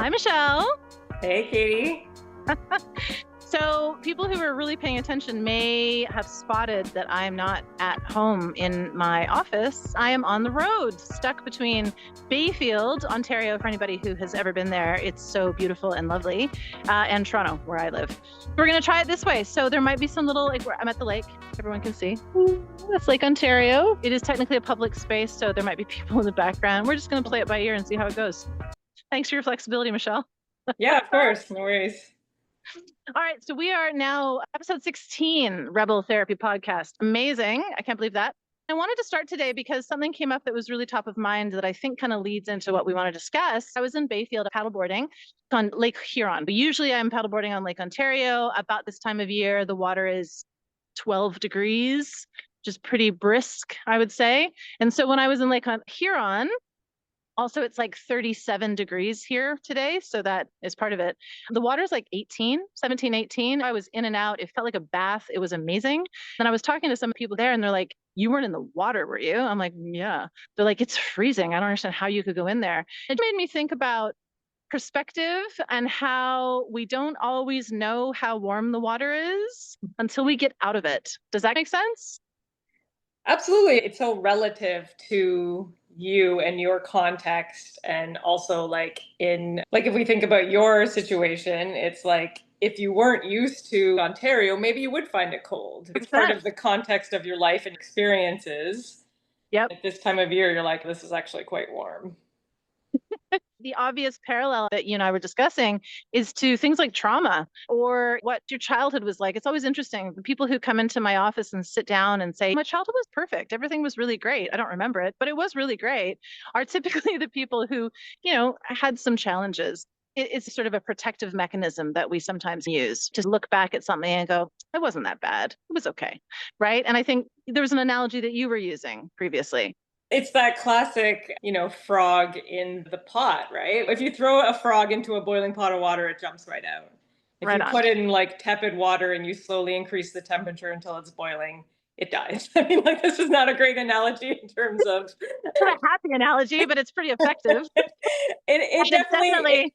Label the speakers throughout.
Speaker 1: Hi, Michelle.
Speaker 2: Hey, Katie.
Speaker 1: So people who are really paying attention may have spotted that I'm not at home in my office. I am on the road, stuck between Bayfield, Ontario, for anybody who has ever been there. It's so beautiful and lovely, and Toronto, where I live. We're going to try it this way. So there might be some little, I'm at the lake. Everyone can see. That's Lake Ontario. It is technically a public space, so there might be people in the background. We're just going to play it by ear and see how it goes. Thanks for your flexibility, Michelle.
Speaker 2: Yeah, of course. No worries.
Speaker 1: All right, so we are now episode 16, Rebel Therapy Podcast. Amazing. I can't believe that. I wanted to start today because something came up that was really top of mind that I think kind of leads into what we want to discuss. I was in Bayfield paddleboarding on Lake Huron. But usually I'm paddleboarding on Lake Ontario. About this time of year, the water is 12 degrees, just pretty brisk, I would say. And so when I was in Lake Huron, also, it's like 37 degrees here today, so that is part of it. The water's like 17, 18. I was in and out. It felt like a bath. It was amazing. And I was talking to some people there, and they're like, "You weren't in the water, were you?" I'm like, "Yeah." They're like, "It's freezing. I don't understand how you could go in there." It made me think about perspective and how we don't always know how warm the water is until we get out of it. Does that make sense?
Speaker 2: Absolutely. It's so relative to you and your context. And also, if we think about your situation, it's like if you weren't used to Ontario, maybe you would find it cold. It's part of the context of your life and experiences.
Speaker 1: Yep.
Speaker 2: At this time of year, you're like, this is actually quite warm.
Speaker 1: The obvious parallel that you and I were discussing is to things like trauma or what your childhood was like. It's always interesting. The people who come into my office and sit down and say, "My childhood was perfect. Everything was really great. I don't remember it, but it was really great," are typically the people who, had some challenges. It's sort of a protective mechanism that we sometimes use to look back at something and go, "It wasn't that bad. It was okay." Right. And I think there was an analogy that you were using previously.
Speaker 2: It's that classic, frog in the pot, right? If you throw a frog into a boiling pot of water, it jumps right out. If
Speaker 1: Right
Speaker 2: you
Speaker 1: on.
Speaker 2: put it in like tepid water and you slowly increase the temperature until it's boiling, it dies. I mean, this is not a great analogy in terms of
Speaker 1: It's not a happy analogy, but it's pretty effective.
Speaker 2: it definitely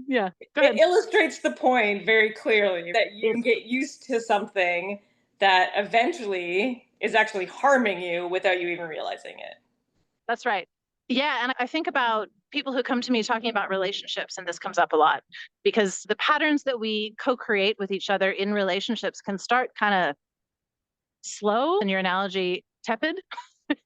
Speaker 1: yeah. Go ahead.
Speaker 2: it illustrates the point very clearly that you can get used to something that eventually is actually harming you without you even realizing it.
Speaker 1: That's right. Yeah. And I think about people who come to me talking about relationships, and this comes up a lot because the patterns that we co create with each other in relationships can start kind of slow, in your analogy, tepid.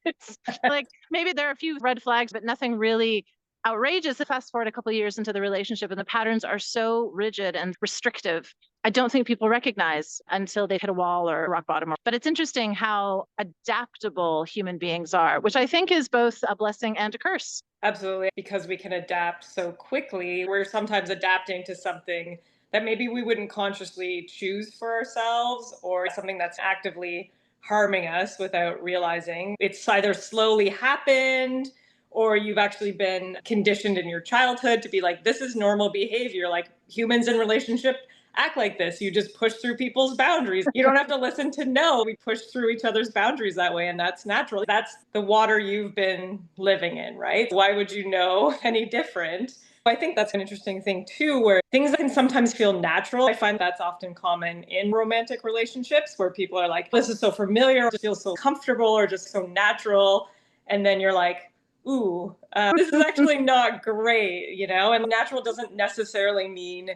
Speaker 1: It's like maybe there are a few red flags, but nothing really outrageous. Fast forward a couple of years into the relationship, and the patterns are so rigid and restrictive. I don't think people recognize until they hit a wall or rock bottom. But it's interesting how adaptable human beings are, which I think is both a blessing and a curse.
Speaker 2: Absolutely. Because we can adapt so quickly, we're sometimes adapting to something that maybe we wouldn't consciously choose for ourselves or something that's actively harming us without realizing. It's either slowly happened or you've actually been conditioned in your childhood to be like, this is normal behavior. Like humans in relationship act like this. You just push through people's boundaries. You don't have to listen to no. We push through each other's boundaries that way, and that's natural. That's the water you've been living in, right? Why would you know any different? I think that's an interesting thing too, where things can sometimes feel natural. I find that's often common in romantic relationships where people are like, this is so familiar, it feels so comfortable or just so natural. And then you're like, ooh, this is actually not great, And natural doesn't necessarily mean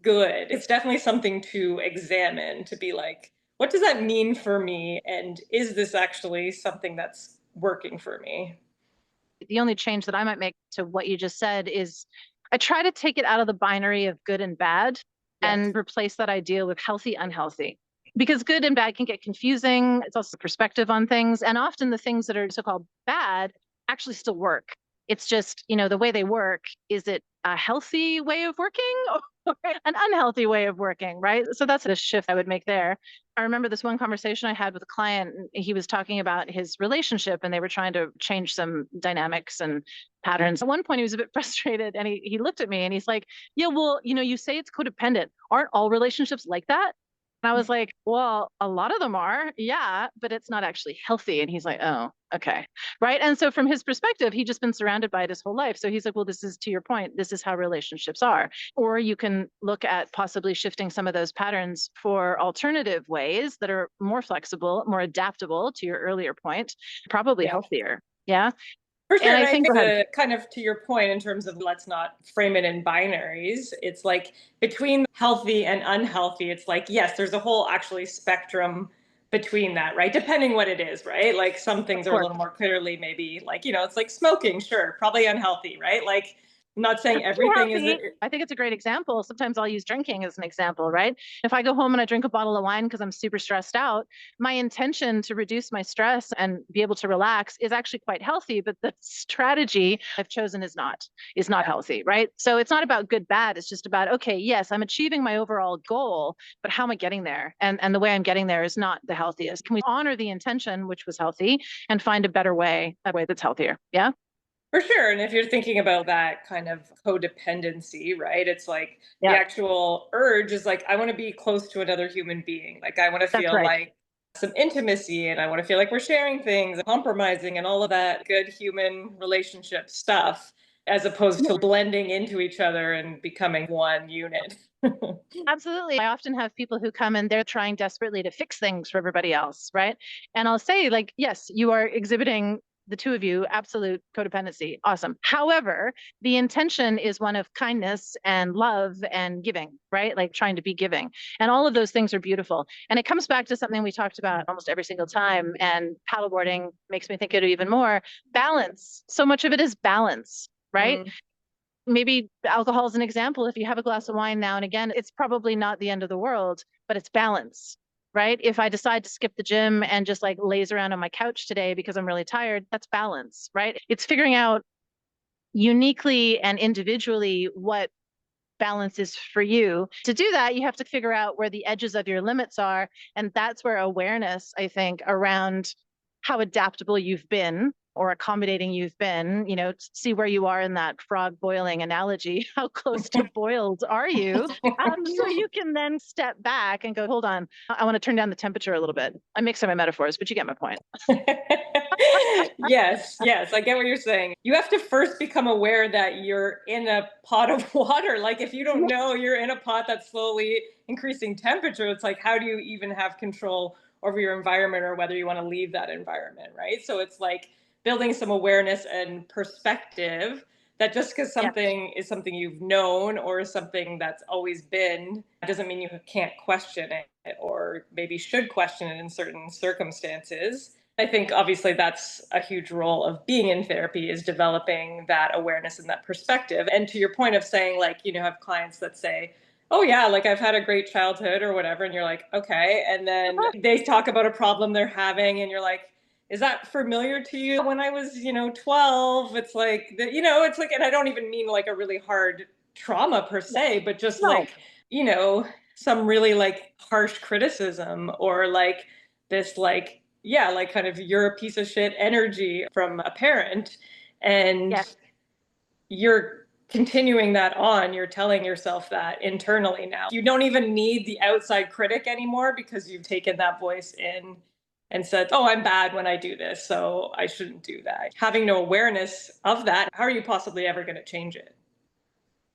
Speaker 2: good. It's definitely something to examine, to be like, what does that mean for me? And is this actually something that's working for me?
Speaker 1: The only change that I might make to what you just said is I try to take it out of the binary of good and bad and replace that idea with healthy, unhealthy. Because good and bad can get confusing. It's also perspective on things. And often the things that are so called bad actually still work. It's just, the way they work, is it a healthy way of working or an unhealthy way of working, right? So that's a shift I would make there. I remember this one conversation I had with a client. He was talking about his relationship and they were trying to change some dynamics and patterns. At one point, he was a bit frustrated and he looked at me and he's like, "Yeah, well, you say it's codependent. Aren't all relationships like that?" And I was like, well, a lot of them are, yeah, but it's not actually healthy. And he's like, oh, okay. Right. And so from his perspective, he'd just been surrounded by it his whole life. So he's like, well, this is to your point, this is how relationships are. Or you can look at possibly shifting some of those patterns for alternative ways that are more flexible, more adaptable to your earlier point, probably
Speaker 2: Yeah.
Speaker 1: healthier. Yeah.
Speaker 2: For
Speaker 1: And
Speaker 2: sure. And
Speaker 1: I
Speaker 2: I
Speaker 1: think,
Speaker 2: think
Speaker 1: go ahead.
Speaker 2: the kind of to your point in terms of let's not frame it in binaries, it's like between healthy and unhealthy, it's like, yes, there's a whole actually spectrum between that, right? Depending what it is, right? Like some
Speaker 1: Of
Speaker 2: things are a
Speaker 1: course.
Speaker 2: little more clearly maybe like, it's like smoking, sure, probably unhealthy, right? Like I'm not saying
Speaker 1: Pretty
Speaker 2: everything is
Speaker 1: healthy. I think it's a great example. Sometimes I'll use drinking as an example, right? If I go home and I drink a bottle of wine because I'm super stressed out, my intention to reduce my stress and be able to relax is actually quite healthy, but the strategy I've chosen is not healthy, right? So it's not about good, bad. It's just about, okay, yes, I'm achieving my overall goal, but how am I getting there? And the way I'm getting there is not the healthiest. Can we honor the intention, which was healthy, and find a way that's healthier? Yeah.
Speaker 2: For sure. And if you're thinking about that kind of codependency, right? It's like the
Speaker 1: Yeah,
Speaker 2: actual urge is like, I want to be close to another human being. Like, I want to
Speaker 1: that's
Speaker 2: feel
Speaker 1: right.
Speaker 2: like some intimacy and I want to feel like we're sharing things, compromising, and all of that good human relationship stuff, as opposed to blending into each other and becoming one unit.
Speaker 1: Absolutely. I often have people who come and they're trying desperately to fix things for everybody else, right? And I'll say, like, yes, you are exhibiting, the two of you, absolute codependency. Awesome. However, the intention is one of kindness and love and giving, right? Like trying to be giving. And all of those things are beautiful. And it comes back to something we talked about almost every single time. And paddleboarding makes me think of it even more. Balance. So much of it is balance, right?
Speaker 2: Mm.
Speaker 1: Maybe alcohol is an example. If you have a glass of wine now and again, it's probably not the end of the world, but it's balance, right? If I decide to skip the gym and just like laze around on my couch today because I'm really tired, that's balance, right? It's figuring out uniquely and individually what balance is for you. To do that, you have to figure out where the edges of your limits are. And that's where awareness, I think, around how adaptable you've been or accommodating you've been, see where you are in that frog boiling analogy. How close to boiled are you? So you can then step back and go, hold on, I want to turn down the temperature a little bit. I mix up my metaphors, but you get my point.
Speaker 2: Yes, yes, I get what you're saying. You have to first become aware that you're in a pot of water. Like if you don't know you're in a pot that's slowly increasing temperature, it's like how do you even have control over your environment or whether you want to leave that environment, right? So it's like building some awareness and perspective that just because
Speaker 1: Yeah.
Speaker 2: something is something you've known or is something that's always been doesn't mean you can't question it or maybe should question it in certain circumstances. I think obviously that's a huge role of being in therapy is developing that awareness and that perspective. And to your point of saying, like, have clients that say, oh, yeah, like I've had a great childhood or whatever. And you're like, okay. And then they talk about a problem they're having, and you're like, is that familiar to you? When I was, 12, it's like, it's like, and I don't even mean like a really hard trauma per se, but just
Speaker 1: No.
Speaker 2: like, you know, some really like harsh criticism or like this like yeah, like kind of you're a piece of shit energy from a parent. And
Speaker 1: Yes.
Speaker 2: you're continuing that on. You're telling yourself that internally now. You don't even need the outside critic anymore because you've taken that voice in and said, oh, I'm bad when I do this, so I shouldn't do that. Having no awareness of that, how are you possibly ever going to change it?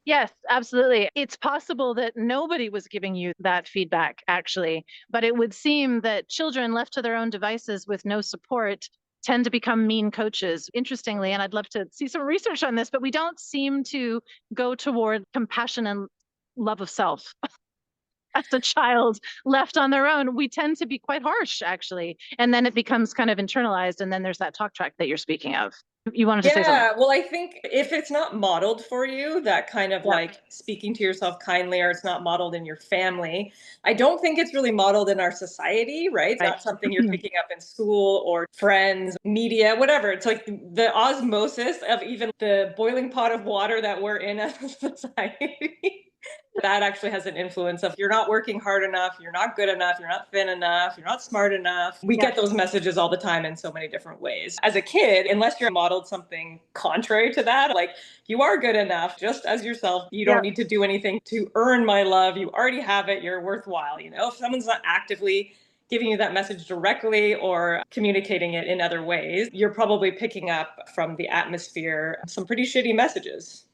Speaker 1: Yes, absolutely. It's possible that nobody was giving you that feedback, actually, but it would seem that children left to their own devices with no support tend to become mean coaches. Interestingly, and I'd love to see some research on this, but we don't seem to go toward compassion and love of self. As a child left on their own, we tend to be quite harsh, actually. And then it becomes kind of internalized. And then there's that talk track that you're speaking of. You wanted to say something.
Speaker 2: Yeah, well, I think if it's not modeled for you, that kind of
Speaker 1: Yeah.
Speaker 2: like speaking to yourself kindly, or it's not modeled in your family, I don't think it's really modeled in our society, right? It's
Speaker 1: Right.
Speaker 2: not something you're picking up in school or friends, media, whatever. It's like the osmosis of even the boiling pot of water that we're in as a society. That actually has an influence of you're not working hard enough, you're not good enough, you're not thin enough, you're not smart enough. We get those messages all the time in so many different ways. As a kid, unless you're modeled something contrary to that, like you are good enough just as yourself, you don't need to do anything to earn my love. You already have it, you're worthwhile. If someone's not actively giving you that message directly or communicating it in other ways, you're probably picking up from the atmosphere some pretty shitty messages.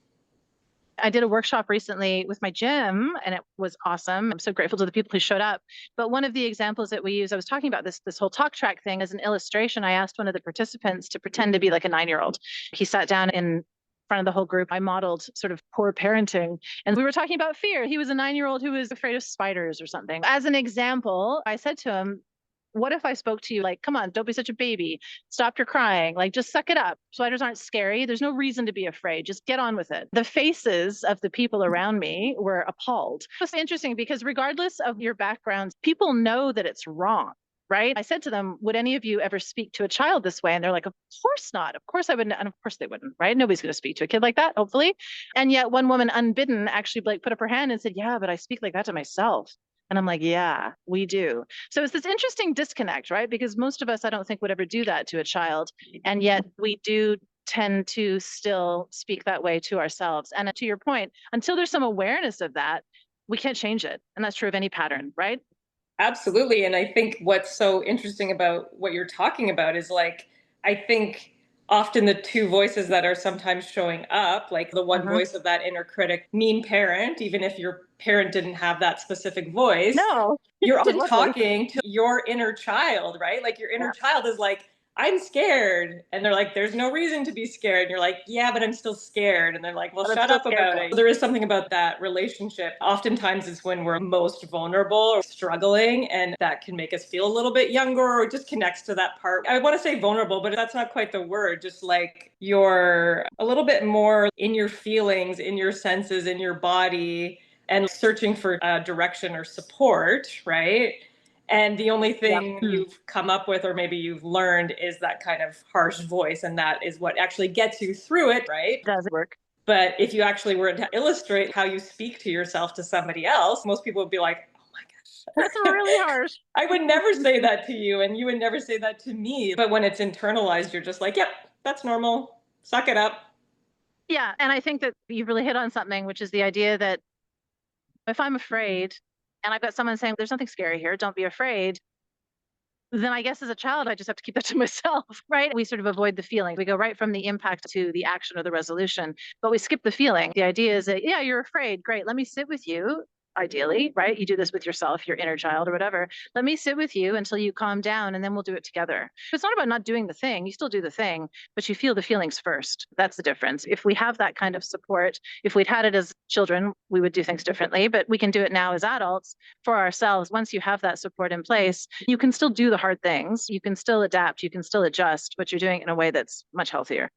Speaker 1: I did a workshop recently with my gym and it was awesome. I'm so grateful to the people who showed up. But one of the examples that we use, I was talking about this whole talk track thing as an illustration. I asked one of the participants to pretend to be like a 9-year-old. He sat down in front of the whole group. I modeled sort of poor parenting and we were talking about fear. He was a 9-year-old who was afraid of spiders or something. As an example, I said to him, what if I spoke to you like, come on, don't be such a baby. Stop your crying. Like, just suck it up. Spiders aren't scary. There's no reason to be afraid. Just get on with it. The faces of the people around me were appalled. It's interesting because regardless of your backgrounds, people know that it's wrong, right? I said to them, would any of you ever speak to a child this way? And they're like, of course not. Of course I wouldn't. And of course they wouldn't, right? Nobody's going to speak to a kid like that, hopefully. And yet one woman unbidden actually like put up her hand and said, yeah, but I speak like that to myself. And I'm like, yeah, we do. So it's this interesting disconnect, right? Because most of us, I don't think, would ever do that to a child. And yet we do tend to still speak that way to ourselves. And to your point, until there's some awareness of that, we can't change it. And that's true of any pattern, right?
Speaker 2: Absolutely. And I think what's so interesting about what you're talking about is like, I think often the two voices that are sometimes showing up, like the one voice of that inner critic, mean parent, even if your parent didn't have that specific voice,
Speaker 1: No,
Speaker 2: you're often talking to your inner child, right? Like your inner child is like, I'm scared. And they're like, there's no reason to be scared. And you're like, yeah, but I'm still scared. And they're like, well, shut up about it. There is something about that relationship. Oftentimes it's when we're most vulnerable or struggling, and that can make us feel a little bit younger, or it just connects to that part. I want to say vulnerable, but that's not quite the word. Just like you're a little bit more in your feelings, in your senses, in your body, and searching for direction or support, right? And the only thing you've come up with, or maybe you've learned, is that kind of harsh voice. And that is what actually gets you through it, right?
Speaker 1: Does it work?
Speaker 2: But if you actually were to illustrate how you speak to yourself to somebody else, most people would be like, oh my gosh,
Speaker 1: that's really harsh.
Speaker 2: I would never say that to you. And you would never say that to me. But when it's internalized, you're just like, yep, that's normal. Suck it up.
Speaker 1: Yeah. And I think that you've really hit on something, which is the idea that if I'm afraid, and I've got someone saying, there's nothing scary here, don't be afraid, then I guess as a child, I just have to keep that to myself, right? We sort of avoid the feeling. We go right from the impact to the action or the resolution, but we skip the feeling. The idea is that, yeah, you're afraid. Great. Let me sit with you. Ideally, right? You do this with yourself, your inner child or whatever. Let me sit with you until you calm down and then we'll do it together. It's not about not doing the thing. You still do the thing, but you feel the feelings first. That's the difference. If we have that kind of support, if we'd had it as children, we would do things differently, but we can do it now as adults for ourselves. Once you have that support in place, you can still do the hard things. You can still adapt. You can still adjust, but you're doing it in a way that's much healthier.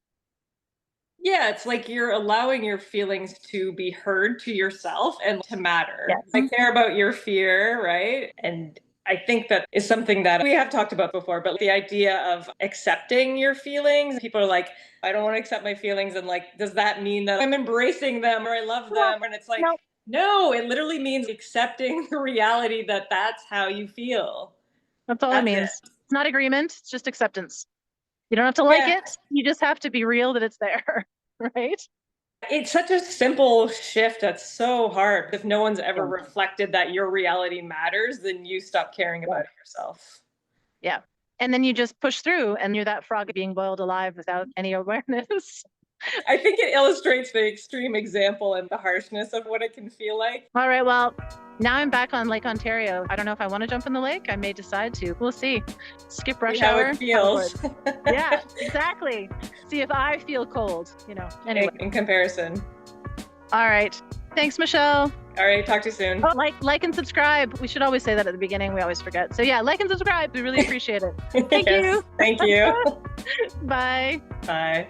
Speaker 2: Yeah, it's like you're allowing your feelings to be heard to yourself and to matter. Yes. I care about your fear, right? And I think that is something that we have talked about before, but the idea of accepting your feelings, people are like, I don't want to accept my feelings. And like, does that mean that I'm embracing them or I love them? And it's like, no, it literally means accepting the reality that that's how you feel.
Speaker 1: That's all it means. It's not agreement. It's just acceptance. You don't have to like it. You just have to be real that it's there, right?
Speaker 2: It's such a simple shift that's so hard. If no one's ever reflected that your reality matters, then you stop caring about it yourself.
Speaker 1: Yeah. And then you just push through and you're that frog being boiled alive without any awareness.
Speaker 2: I think it illustrates the extreme example and the harshness of what it can feel like.
Speaker 1: All right. Well, now I'm back on Lake Ontario. I don't know if I want to jump in the lake. I may decide to. We'll see. Skip rush hour.
Speaker 2: How it feels.
Speaker 1: Yeah, exactly. See if I feel cold, anyway.
Speaker 2: In comparison.
Speaker 1: All right. Thanks, Michelle.
Speaker 2: All right. Talk to you soon.
Speaker 1: Oh, like and subscribe. We should always say that at the beginning. We always forget. So yeah, like and subscribe. We really appreciate it. Thank you.
Speaker 2: Thank you.
Speaker 1: Bye.
Speaker 2: Bye.